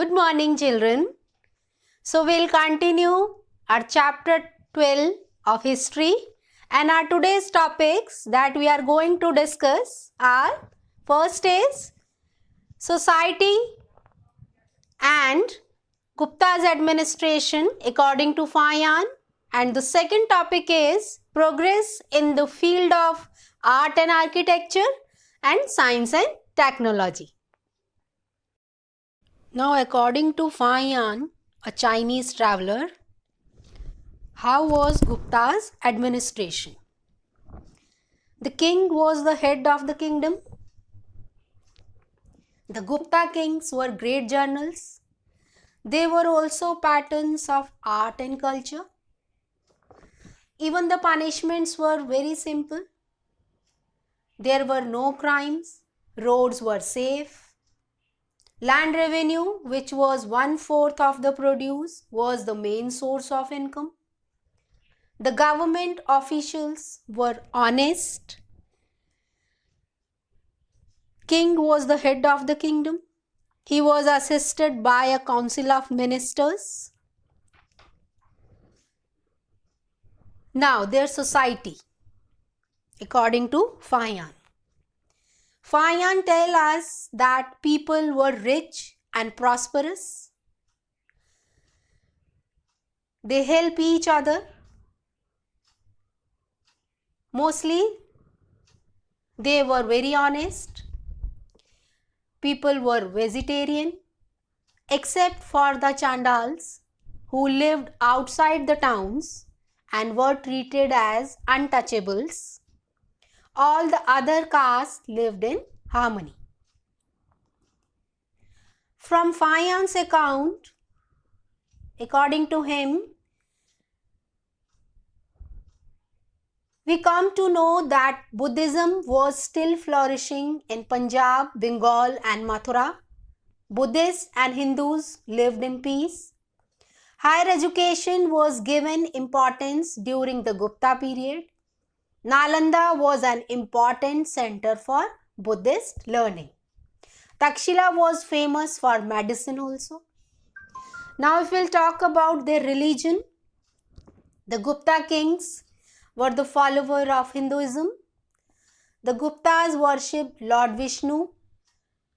Good morning, children. So we'll continue our chapter 12 of history, and our today's topics that we are going to discuss are: first is society and Gupta's administration according to Fayan, and the second topic is progress in the field of art and architecture and science and technology. Now, according to Fayan, a Chinese traveler, how was Gupta's administration? The king was the head of the kingdom. The Gupta kings were great generals. They were also patterns of art and culture. Even the punishments were very simple. There were no crimes. Roads were safe. Land revenue, which was 1/4 of the produce, was the main source of income. The government officials were honest. King was the head of the kingdom. He was assisted by a council of ministers. Now, their society, according to Fayan. Fayan tells us that people were rich and prosperous. They help each other. Mostly, they were very honest. People were vegetarian, except for the Chandals who lived outside the towns and were treated as untouchables. All the other castes lived in harmony. From Fayan's account, according to him, we come to know that Buddhism was still flourishing in Punjab, Bengal and Mathura. Buddhists and Hindus lived in peace. Higher education was given importance during the Gupta period. Nalanda was an important center for Buddhist learning. Takshila was famous for medicine also. Now, if we'll talk about their religion, the Gupta kings were the followers of Hinduism. The Guptas worshipped Lord Vishnu.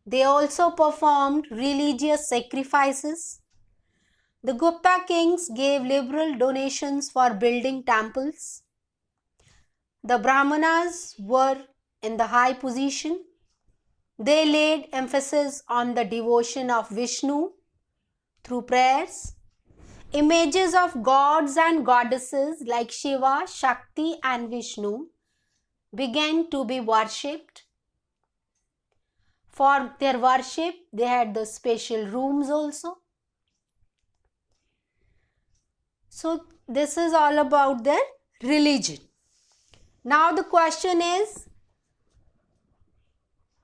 They also performed religious sacrifices. The Gupta kings gave liberal donations for building temples. The Brahmanas were in the high position. They laid emphasis on the devotion of Vishnu through prayers. Images of gods and goddesses like Shiva, Shakti and Vishnu began to be worshipped. For their worship, they had the special rooms also. So, this is all about their religion. Now, the question is,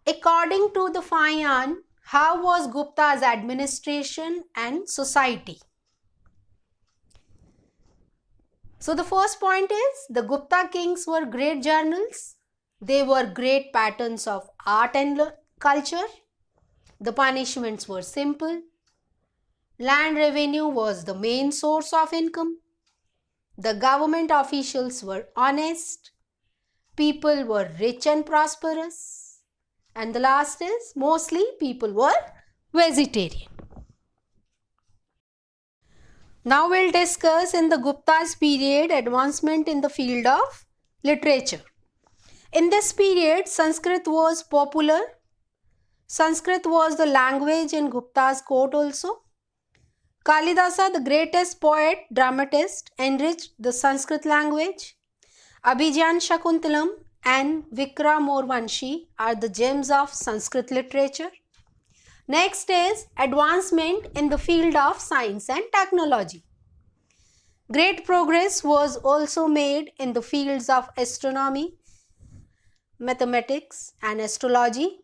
according to the Fayan, how was Gupta's administration and society? So, the first point is, the Gupta kings were great generals. They were great patterns of art and culture. The punishments were simple. Land revenue was the main source of income. The government officials were honest. People were rich and prosperous. And the last is, mostly people were vegetarian. Now we'll discuss in the Gupta's period advancement in the field of literature. In this period, Sanskrit was popular. Sanskrit was the language in Gupta's court also. Kalidasa, the greatest poet, dramatist, enriched the Sanskrit language. Abhijan Shakuntalam and Vikramoorvanshi are the gems of Sanskrit literature. Next is advancement in the field of science and technology. Great progress was also made in the fields of astronomy, mathematics and astrology.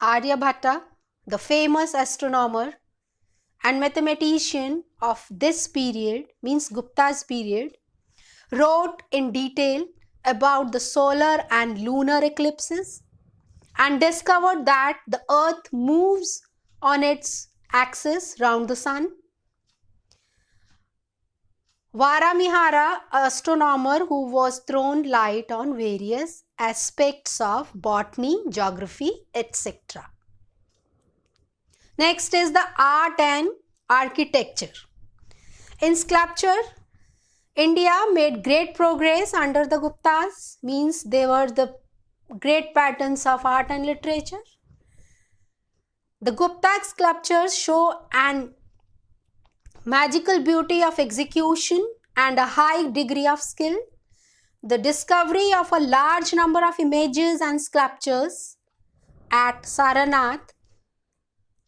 Aryabhatta, the famous astronomer and mathematician of this period, means Gupta's period, wrote in detail about the solar and lunar eclipses and discovered that the earth moves on its axis round the sun. Varamihara, astronomer who was thrown light on various aspects of botany, geography, etc. Next is the art and architecture. In sculpture, India made great progress under the Guptas, means they were the great patterns of art and literature. The Gupta sculptures show an magical beauty of execution and a high degree of skill. The discovery of a large number of images and sculptures at Saranath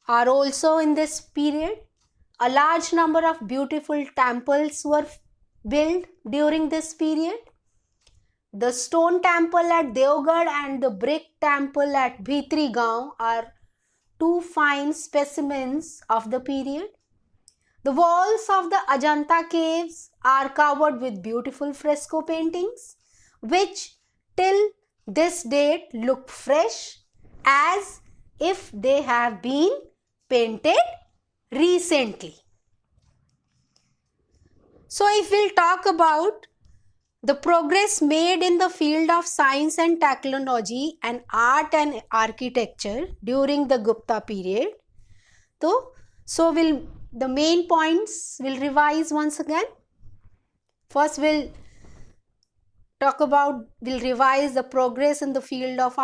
are also in this period. A large number of beautiful temples were built during this period. The stone temple at Devgarh and the brick temple at Bhitri Gaon are two fine specimens of the period. The walls of the Ajanta caves are covered with beautiful fresco paintings, which till this date look fresh as if they have been painted recently. So if we'll talk about the progress made in the field of science and technology and art and architecture during the Gupta period, so the main points will revise once again. First we'll revise the progress in the field of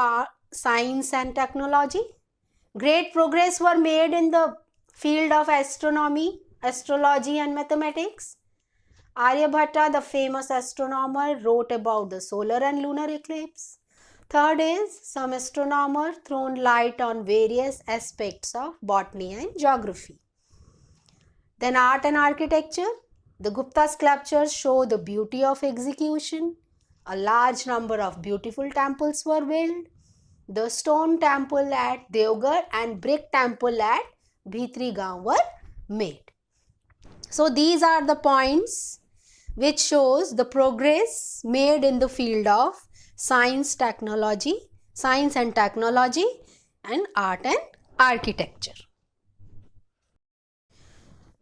science and technology. Great progress were made in the field of astronomy, astrology and mathematics. Aryabhatta, the famous astronomer, wrote about the solar and lunar eclipse. Third is some astronomer thrown light on various aspects of botany and geography. Then art and architecture. The Gupta sculptures show the beauty of execution. A large number of beautiful temples were built. The stone temple at Devgarh and brick temple at Bhitri Gaon were made. So these are the points which shows the progress made in the field of science and technology and art and architecture.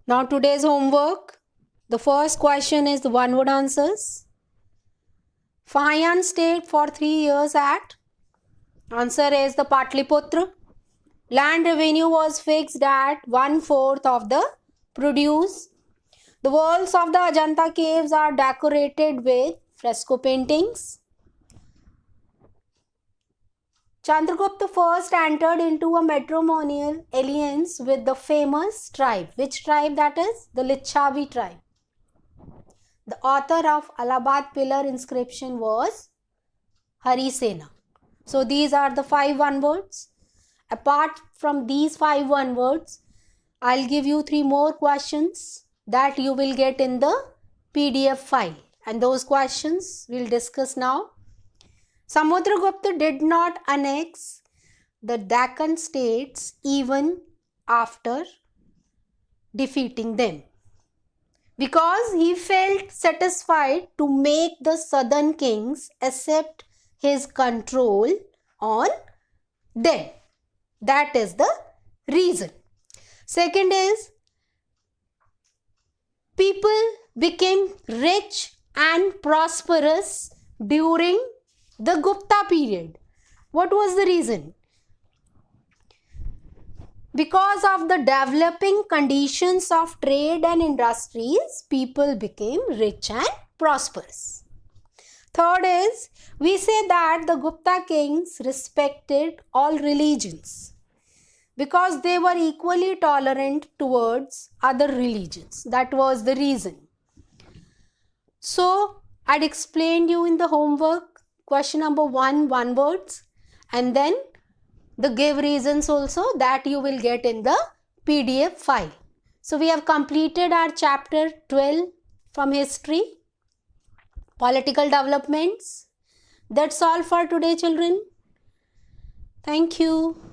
Now today's homework. The first question is the one-word answers. Fayan stayed for 3 years at. Answer is the Patliputra. Land revenue was fixed at 1/4 of the produce. The walls of the Ajanta caves are decorated with fresco paintings. Chandragupta first entered into a matrimonial alliance with the famous tribe. Which tribe that is? The Lichavi tribe. The author of Allahabad pillar inscription was Harisena. So these are the 5 one-words. Apart from these 5 one-words, I'll give you 3 more questions that you will get in the PDF file. And those questions we'll discuss now. Samudragupta did not annex the Deccan states even after defeating them, because he felt satisfied to make the southern kings accept his control on them. That is the reason. Second is, people became rich and prosperous during the Gupta period. What was the reason? Because of the developing conditions of trade and industries, people became rich and prosperous. Third is, we say that the Gupta kings respected all religions because they were equally tolerant towards other religions. That was the reason. So, I'd explained you in the homework, question number 1, one words, and then the give reasons also that you will get in the PDF file. So, we have completed our chapter 12 from history, political developments. That's all for today, children. Thank you.